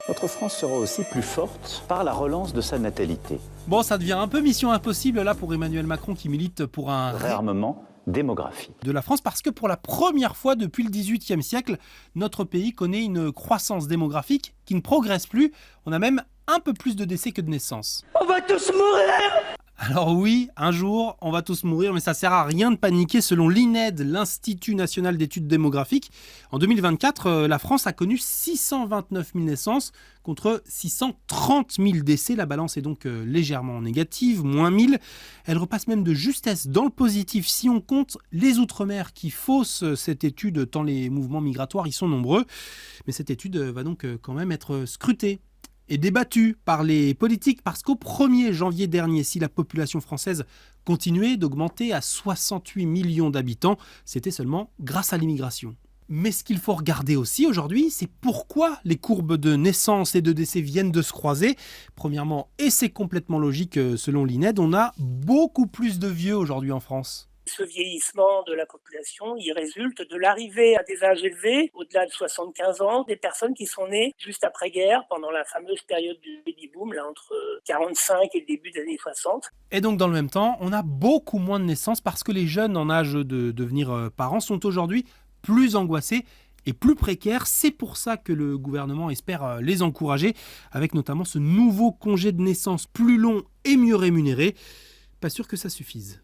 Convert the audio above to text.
Notre France sera aussi plus forte par la relance de sa natalité. Bon, ça devient un peu mission impossible là pour Emmanuel Macron qui milite pour un réarmement démographique de la France parce que pour la première fois depuis le XVIIIe siècle, notre pays connaît une croissance démographique qui ne progresse plus. On a même un peu plus de décès que de naissances. On va tous mourir! Alors oui, un jour, on va tous mourir, mais ça sert à rien de paniquer. Selon l'INED, l'Institut national d'études démographiques, en 2024, la France a connu 629 000 naissances contre 630 000 décès. La balance est donc légèrement négative, moins 1000. Elle repasse même de justesse dans le positif si on compte les Outre-mer qui faussent cette étude tant les mouvements migratoires y sont nombreux. Mais cette étude va donc quand même être scrutée et débattu par les politiques parce qu'au 1er janvier dernier, si la population française continuait d'augmenter à 68 millions d'habitants, c'était seulement grâce à l'immigration. Mais ce qu'il faut regarder aussi aujourd'hui, c'est pourquoi les courbes de naissance et de décès viennent de se croiser. Premièrement, et c'est complètement logique selon l'INED, on a beaucoup plus de vieux aujourd'hui en France. Ce vieillissement de la population, il résulte de l'arrivée à des âges élevés, au-delà de 75 ans, des personnes qui sont nées juste après-guerre, pendant la fameuse période du baby-boom, là, entre 45 et le début des années 60. Et donc dans le même temps, on a beaucoup moins de naissances parce que les jeunes en âge de devenir parents sont aujourd'hui plus angoissés et plus précaires. C'est pour ça que le gouvernement espère les encourager, avec notamment ce nouveau congé de naissance plus long et mieux rémunéré. Pas sûr que ça suffise.